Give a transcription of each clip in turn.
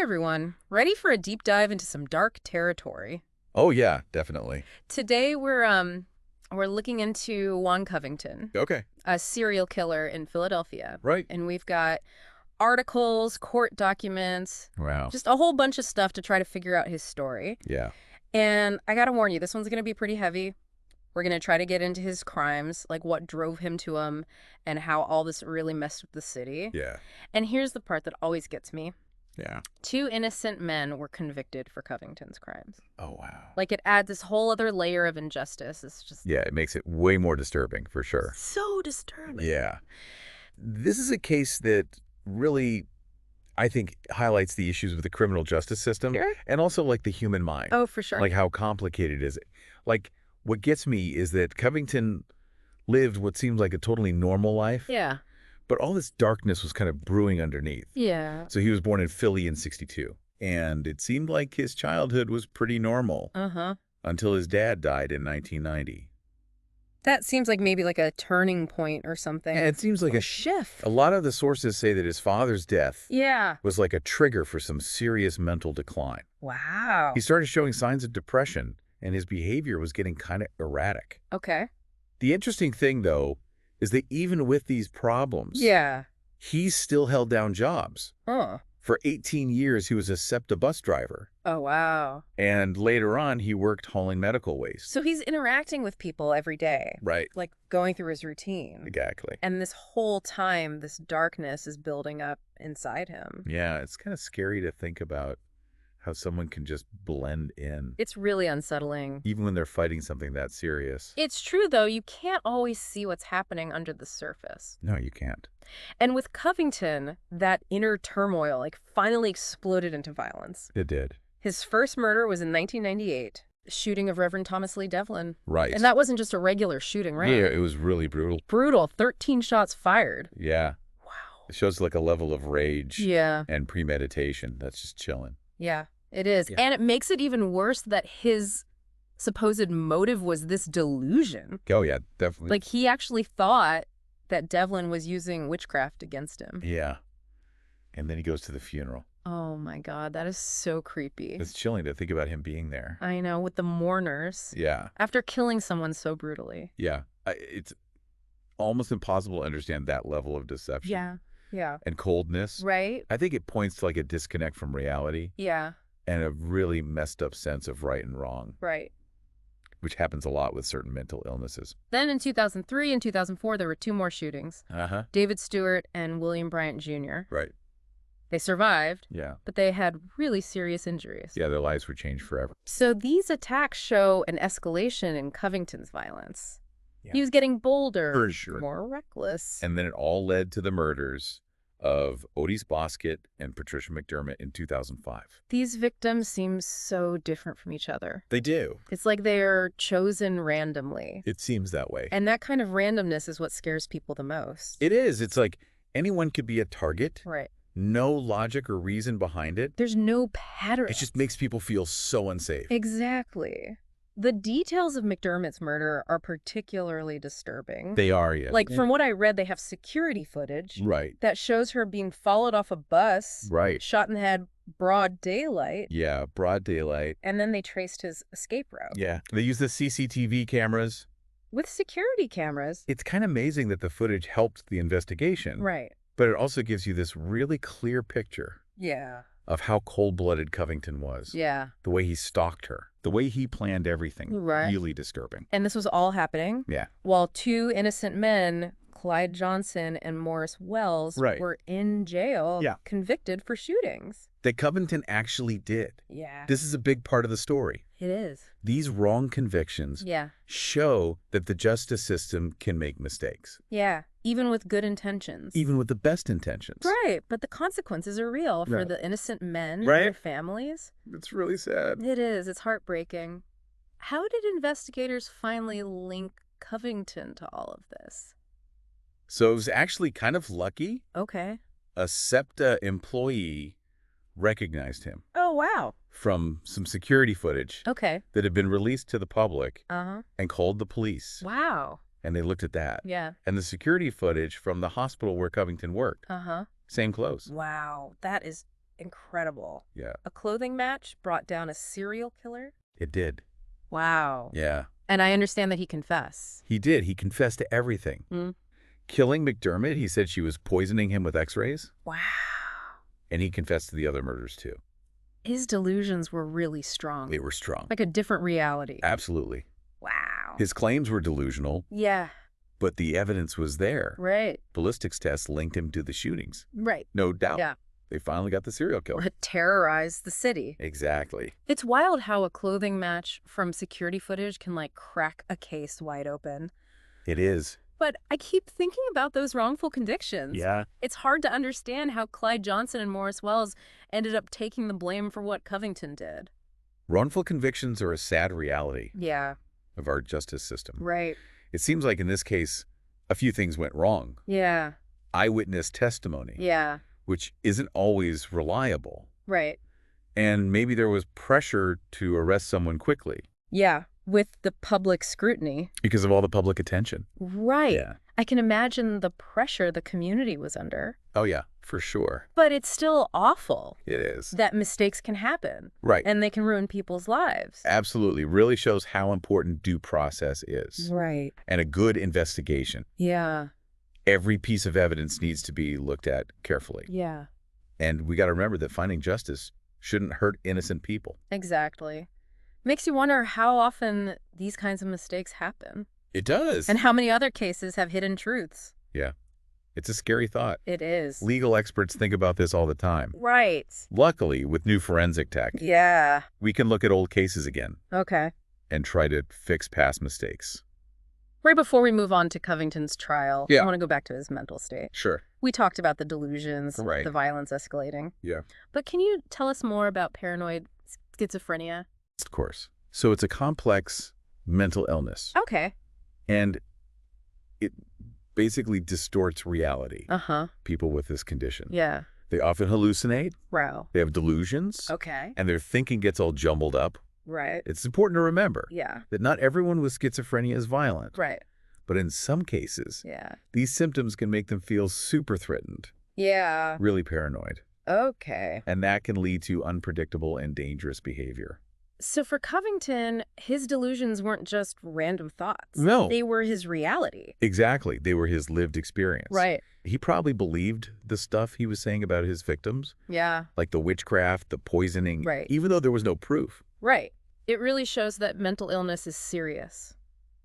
Hey everyone, ready for a deep dive into some dark territory? Oh, yeah, definitely. Today we're looking into Juan Covington, Okay. a serial killer in Philadelphia. Right. And we've got articles, court documents, Wow. just a whole bunch of stuff to try to figure out his story. Yeah. And I got to warn you, this one's going to be pretty heavy. We're going to try to get into his crimes, like what drove him to them and how all this really messed with the city. Yeah. And here's the part that always gets me. Yeah. 2 innocent men were convicted for Covington's crimes. Oh, wow. Like, it adds this whole other layer of injustice. It's just Yeah, it makes it way more disturbing, for sure. so disturbing. Yeah. This is a case that really, I think, highlights the issues with the criminal justice system Sure. and also, like, the human mind. Oh, for sure. Like, how complicated is it? Like, what gets me is that Covington lived what seems like a totally normal life. Yeah. But all this darkness was kind of brewing underneath. Yeah. So he was born in Philly in '62. And it seemed like his childhood was pretty normal. Uh-huh. Until his dad died in 1990. That seems like maybe like a turning point or something. Yeah, it seems like a shift. A lot of the sources say that his father's death Yeah. was like a trigger for some serious mental decline. Wow. He started showing signs of depression, and his behavior was getting kind of erratic. Okay. The interesting thing, though, is that even with these problems, Yeah. he still held down jobs. Huh. For 18 years, he was a SEPTA bus driver. Oh, wow. And later on, he worked hauling medical waste. So he's interacting with people every day. Right. Like going through his routine. Exactly. And this whole time, this darkness is building up inside him. Yeah, it's kind of scary to think about how someone can just blend in. It's really unsettling. Even when they're fighting something that serious. It's true, though. You can't always see what's happening under the surface. No, you can't. And with Covington, that inner turmoil finally exploded into violence. It did. His first murder was in 1998, the shooting of Reverend Thomas Lee Devlin. Right. And that wasn't just a regular shooting, right? Yeah, it was really brutal. Brutal. 13 shots fired. Yeah. Wow. It shows like a level of rage Yeah. and premeditation that's just chilling. Yeah, it is. Yeah. And it makes it even worse that his supposed motive was this delusion. Oh, yeah, definitely. Like, he actually thought that Devlin was using witchcraft against him. Yeah. And then he goes to the funeral. Oh, my God. That is so creepy. It's chilling to think about him being there. I know, with the mourners. Yeah. After killing someone so brutally. Yeah. It's almost impossible to understand that level of deception. Yeah. Yeah. And coldness. Right? I think it points to like a disconnect from reality. Yeah. And a really messed up sense of right and wrong. Right. Which happens a lot with certain mental illnesses. Then in 2003 and 2004, there were 2 more shootings. Uh-huh. David Stewart and William Bryant Jr. Right. They survived, Yeah. but they had really serious injuries. Yeah, their lives were changed forever. So these attacks show an escalation in Covington's violence. Yeah. He was getting bolder, For sure. more reckless. And then it all led to the murders of Otis Bosket and Patricia McDermott in 2005. These victims seem so different from each other. They do. It's like they're chosen randomly. It seems that way. And that kind of randomness is what scares people the most. It is. It's like anyone could be a target. Right. No logic or reason behind it. There's no pattern. It just makes people feel so unsafe. Exactly. The details of McDermott's murder are particularly disturbing. They are, yeah. Like, from what I read, they have security footage Right. that shows her being followed off a bus, Right. shot in the head, broad daylight, Yeah, broad daylight. and then they traced his escape route. Yeah. They use the CCTV cameras. With security cameras. It's kind of amazing that the footage helped the investigation. Right. But it also gives you this really clear picture Yeah. of how cold-blooded Covington was. Yeah. The way he stalked her. The way he planned everything. Right. Really disturbing. And this was all happening Yeah. while 2 innocent men, Clyde Johnson and Morris Wells, Right. were in jail, Yeah. convicted for shootings. That Covington actually did. Yeah. This is a big part of the story. It is. These wrong convictions Yeah. show that the justice system can make mistakes. Yeah. Even with good intentions. Even with the best intentions. Right. But the consequences are real for Right. the innocent men Right. and their families. It's really sad. It is. It's heartbreaking. How did investigators finally link Covington to all of this? So it was actually kind of lucky. Okay. A SEPTA employee recognized him Oh, wow. from some security footage Okay. that had been released to the public Uh-huh. and called the police. Wow. And they looked at that. Yeah. And the security footage from the hospital where Covington worked. Uh-huh. Same clothes. Wow. That is incredible. Yeah, A clothing match brought down a serial killer? it did. Wow. Yeah. And I understand that he confessed. He did. He confessed to everything. Hmm. Killing McDermott, he said she was poisoning him with x-rays, Wow. and he confessed to the other murders too. His delusions were really strong. They were strong. Like a different reality. Absolutely. Wow. His claims were delusional, Yeah. but the evidence was there. Right. Ballistics tests linked him to the shootings. Right. No doubt. Yeah. They finally got the serial killer. Or terrorized the city. Exactly. It's wild how a clothing match from security footage can, like, crack a case wide open. It is. But I keep thinking about those wrongful convictions. Yeah. It's hard to understand how Clyde Johnson and Morris Wells ended up taking the blame for what Covington did. Wrongful convictions are a sad reality Yeah. of our justice system. Right. It seems like in this case, a few things went wrong. Yeah. Eyewitness testimony, Yeah. which isn't always reliable. Right. And maybe there was pressure to arrest someone quickly Yeah. With the public scrutiny. because of all the public attention. Right. Yeah. I can imagine the pressure the community was under. Oh, yeah, for sure. But it's still awful It is. that mistakes can happen. Right. And they can ruin people's lives. Absolutely. Really shows how important due process is. Right. And a good investigation. Yeah. Every piece of evidence needs to be looked at carefully. Yeah. And we got to remember that finding justice shouldn't hurt innocent people. Exactly. Makes you wonder how often these kinds of mistakes happen. It does. And how many other cases have hidden truths. Yeah. It's a scary thought. It is. Legal experts think about this all the time. Right. Luckily, with new forensic tech, Yeah. we can look at old cases again Okay. and try to fix past mistakes. Right before we move on to Covington's trial, Yeah. I want to go back to his mental state. Sure. We talked about the delusions, Right. the violence escalating. Yeah. But can you tell us more about paranoid schizophrenia? Of course. So it's a complex mental illness, Okay. and it basically distorts reality. Uh-huh. People with this condition. Yeah. They often hallucinate, Wow. they have delusions, Okay. and their thinking gets all jumbled up. Right. It's important to remember Yeah. that not everyone with schizophrenia is violent, Right. but in some cases, Yeah. these symptoms can make them feel super threatened, Yeah. really paranoid, Okay. and that can lead to unpredictable and dangerous behavior. So for Covington, his delusions weren't just random thoughts. No. They were his reality. Exactly. They were his lived experience. Right. He probably believed the stuff he was saying about his victims, Yeah. like the witchcraft, the poisoning, Right. even though there was no proof. Right. It really shows that mental illness is serious.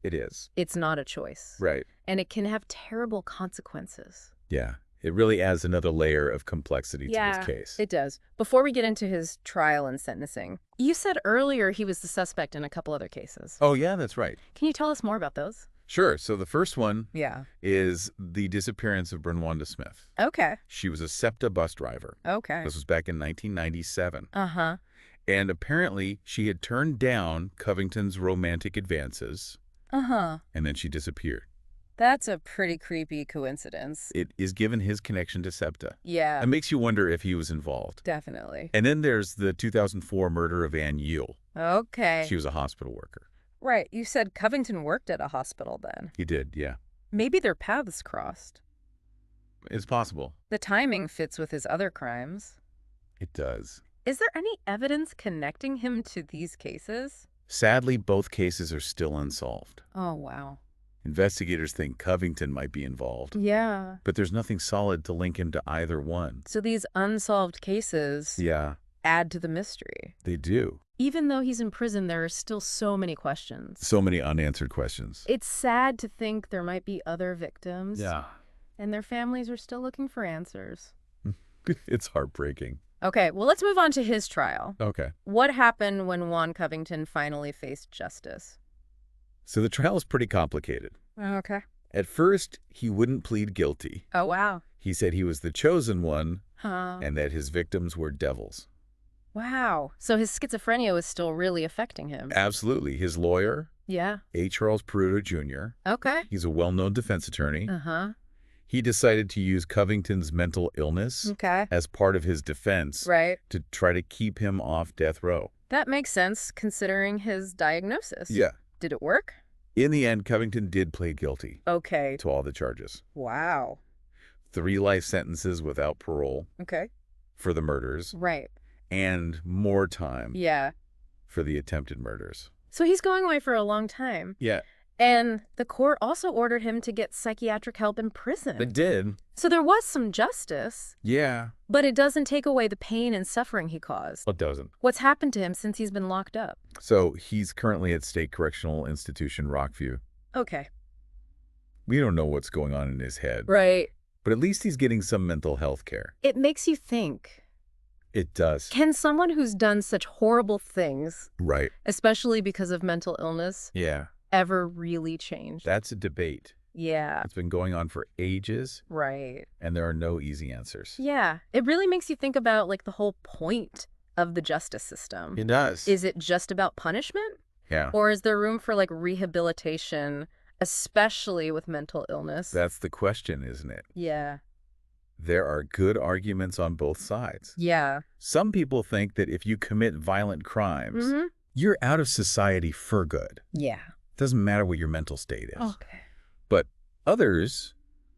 It is. It's not a choice. Right. And it can have terrible consequences. Yeah. It really adds another layer of complexity to this case. It does. Before we get into his trial and sentencing, you said earlier he was the suspect in a couple other cases. Oh, yeah, that's right. Can you tell us more about those? Sure. So the first one Yeah. is the disappearance of Brenwanda Smith. Okay. She was a SEPTA bus driver. Okay. This was back in 1997. Uh-huh. And apparently she had turned down Covington's romantic advances, Uh-huh. and then she disappeared. That's a pretty creepy coincidence. It is given his connection to SEPTA. Yeah. It makes you wonder if he was involved. Definitely. And then there's the 2004 murder of Ann Yule. Okay. She was a hospital worker. Right. You said Covington worked at a hospital then. He did, yeah. Maybe their paths crossed. It's possible. The timing fits with his other crimes. It does. Is there any evidence connecting him to these cases? Sadly, both cases are still unsolved. Oh, wow. Investigators think Covington might be involved, Yeah. but there's nothing solid to link him to either one. So these unsolved cases Yeah, add to the mystery. they do. Even though he's in prison, there are still so many questions. So many unanswered questions. It's sad to think there might be other victims. Yeah. And their families are still looking for answers. It's heartbreaking. Okay, well, let's move on to his trial. Okay. What happened when Juan Covington finally faced justice? So the trial is pretty complicated. Okay. At first, he wouldn't plead guilty. Oh, wow. He said he was the chosen one Huh. and that his victims were devils. Wow. So his schizophrenia was still really affecting him. Absolutely. His lawyer, Yeah. A. Charles Peruto Jr., Okay. he's a well-known defense attorney. Uh-huh. He decided to use Covington's mental illness Okay. as part of his defense Right. to try to keep him off death row. That makes sense considering his diagnosis. Yeah. Did it work? In the end, Covington did plead guilty Okay. to all the charges. Wow. 3 life sentences without parole. Okay. for the murders Right. and more time Yeah. for the attempted murders. So he's going away for a long time. Yeah, And the court also ordered him to get psychiatric help in prison. it did. So there was some justice, Yeah. but it doesn't take away the pain and suffering he caused. It doesn't. What's happened to him since he's been locked up? So he's currently at State Correctional Institution, Rockview. Okay. We don't know what's going on in his head, Right. but at least he's getting some mental health care. It makes you think, It does. can someone who's done such horrible things, Right. especially because of mental illness, Yeah. ever really change? That's a debate. Yeah. It's been going on for ages, Right. and there are no easy answers. Yeah. It really makes you think about, like, the whole point of the justice system. It does. Is it just about punishment? Yeah. Or is there room for, like, rehabilitation, especially with mental illness? That's the question, isn't it? Yeah. There are good arguments on both sides. Yeah. Some people think that if you commit violent crimes, Mm-hmm. you're out of society for good. Yeah. Doesn't matter what your mental state is. Okay. But others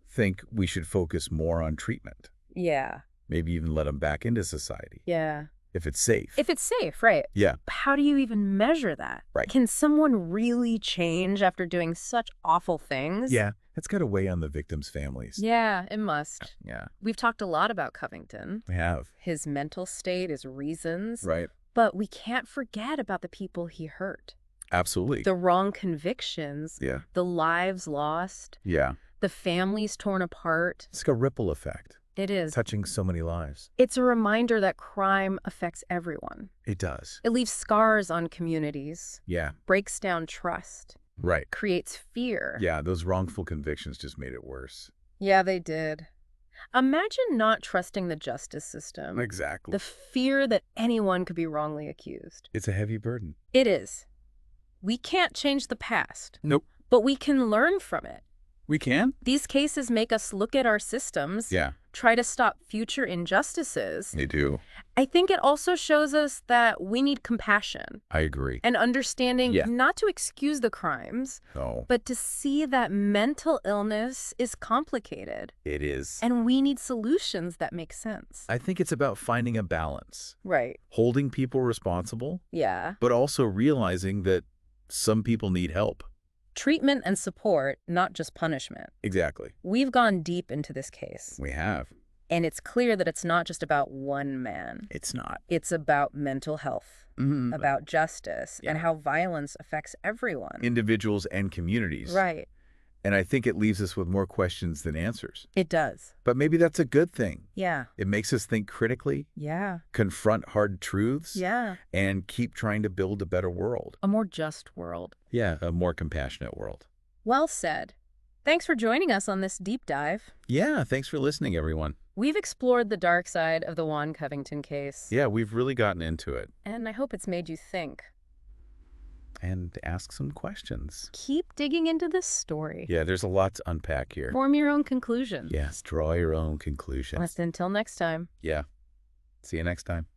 think we should focus more on treatment. Yeah. Maybe even let them back into society Yeah. if it's safe. If it's safe, right? Yeah. How do you even measure that? Right. Can someone really change after doing such awful things? Yeah. That's got to weigh on the victims' families. Yeah, it must. Yeah. We've talked a lot about Covington, We have. his mental state, his reasons, Right. but we can't forget about the people he hurt. Absolutely. The wrong convictions, Yeah. the lives lost, Yeah. the families torn apart. It's like a ripple effect, It is. touching so many lives. It's a reminder that crime affects everyone. It does. It leaves scars on communities, Yeah. breaks down trust, Right. creates fear. Yeah, those wrongful convictions just made it worse. Yeah, they did. Imagine not trusting the justice system. Exactly. The fear that anyone could be wrongly accused. It's a heavy burden. It is. We can't change the past. Nope. But we can learn from it. We can? These cases make us look at our systems, Yeah, try to stop future injustices. they do. I think it also shows us that we need compassion I agree. and understanding, Yeah. not to excuse the crimes, No, but to see that mental illness is complicated it is. and we need solutions that make sense. I think it's about finding a balance, Right. holding people responsible, Yeah. but also realizing that some people need help. Treatment and support, not just punishment. Exactly. We've gone deep into this case, We have. and it's clear that it's not just about one man. It's not. It's about mental health, about justice, and Yeah. how violence affects everyone. Individuals and communities. Right. And I think it leaves us with more questions than answers. It does. But maybe that's a good thing. Yeah. It makes us think critically, Yeah. confront hard truths, Yeah. and keep trying to build a better world. A more just world. Yeah, a more compassionate world. Well said. Thanks for joining us on this deep dive. Yeah, thanks for listening, everyone. We've explored the dark side of the Juan Covington case. Yeah, we've really gotten into it. And I hope it's made you think. And ask some questions. Keep digging into this story. Yeah, there's a lot to unpack here. Form your own conclusions. Yes, draw your own conclusions. Until next time. Yeah. See you next time.